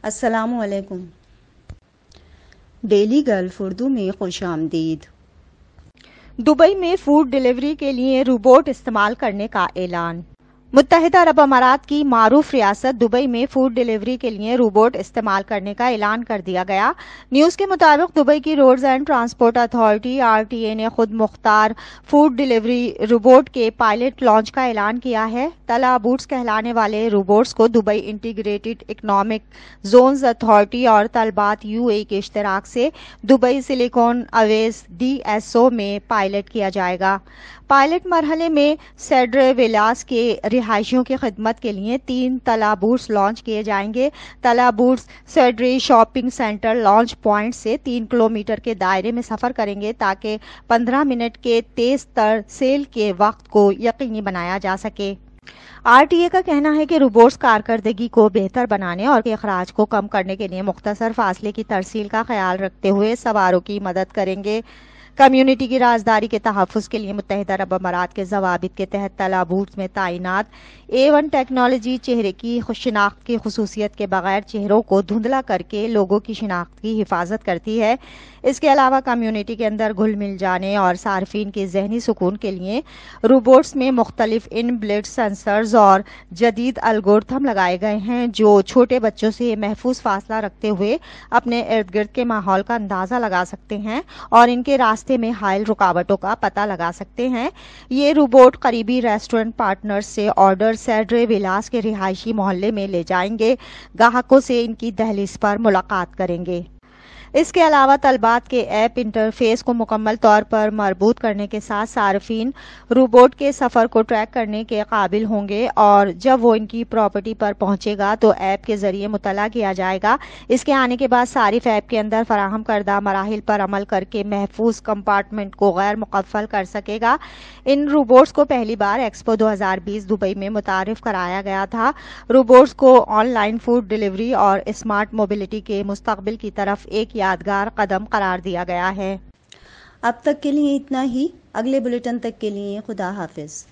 السلام علیکم۔ Daily golf Urdu میں خوش آمدید۔ دبئی میں فوڈ ڈیلیوری کے لیے روبوٹ استعمال کرنے کا اعلان۔ متحدہ عرب امارات کی معروف ریاست دبئی میں فوڈ ڈیلیوری کے لیے روبوٹ استعمال کرنے کا اعلان کر دیا گیا۔ نیوز کے مطابق دبئی کی roads and transport authority (RTA) نے خود مختار فوڈ ڈیلیوری روبوٹ کے پائلٹ لانچ کا اعلان کیا ہے۔ طلع بوٹس کہلانے والے روبوٹس کو Dubai integrated economic zones authority اور طلبات UAE کے اشتراک سے دبئی سلیکون اویز DSO میں پائلٹ کیا جائے گا۔ پائلٹ مرحلے میں سیڈرے ویلاس کے رہائشیوں کی خدمت کے لیے 3 طلع بوٹس لانچ کیے جائیں گے۔ طلع بوٹس سیڈرے شاپنگ سینٹر لانچ پوائنٹ سے 3 کلومیٹر کے دائرے میں سفر کریں گے تاکہ 15 منٹ کے تیز تر سیل کے وقت کو یقینی بنایا جا سکے۔ RTA کا کہنا ہے کہ روبوٹس کارکردگی کو بہتر بنانے اور اخراج کو کم کرنے کے لیے مختصر فاصلے کی ترسیل کا خیال رکھتے ہوئے سواروں کی مدد کریں گے۔ کمیونٹی کی رازداری کے تحفظ کے لیے متحدہ عرب امارات کے ضوابط کے تحت طلع بوٹس میں تعینات A1 ٹیکنالوجی چہرے کی شناخت کی خصوصیت کے بغیر چہروں کو دھندلا کر کے لوگوں کی شناخت کی حفاظت کرتی ہے۔ اس کے علاوہ کمیونٹی کے اندر گھل مل جانے اور صارفین کے ذہنی سکون کے لیے روبوٹس میں مختلف ان بلٹ سینسرز اور جدید الگورتھم لگائے گئے ہیں جو چھوٹے بچوں سے محفوظ فاصلہ رکھتے ہوئے اپنے ارد گرد کے ماحول کا اندازہ لگا سکتے ہیں اور ان کے راستے میں حائل رکاوٹوں کا پتہ لگا سکتے ہیں۔ یہ روبوٹ قریبی ریسٹورنٹ پارٹنرز سے آرڈر سیڈرے ویلاس کے رہائشی محلے میں لے جائیں گے، گاہکوں سے ان کی دہلیز پر ملاقات کریں گے۔ اس کے علاوہ طلبات کے ایپ انٹرفیس کو مکمل طور پر مربوط کرنے کے ساتھ صارفین روبوٹ کے سفر کو ٹریک کرنے کے قابل ہوں گے اور جب وہ ان کی پراپرٹی پر پہنچے گا تو ایپ کے ذریعے مطلع کیا جائے گا۔ اس کے آنے کے بعد صارف ایپ کے اندر فراہم کردہ مراحل پر عمل کر کے محفوظ کمپارٹمنٹ کو غیر مقفل کر سکے گا۔ ان روبوٹس کو پہلی بار ایکسپو 2020 دبئی میں متعارف کرایا گیا تھا۔ روبوٹس کو آن لائن فوڈ ڈیلیوری اور اسمارٹ موبلٹی کے مستقبل کی طرف ایک یادگار قدم قرار دیا گیا ہے۔ اب تک کے لیے اتنا ہی۔ اگلے بلیٹن تک کے لیے خدا حافظ۔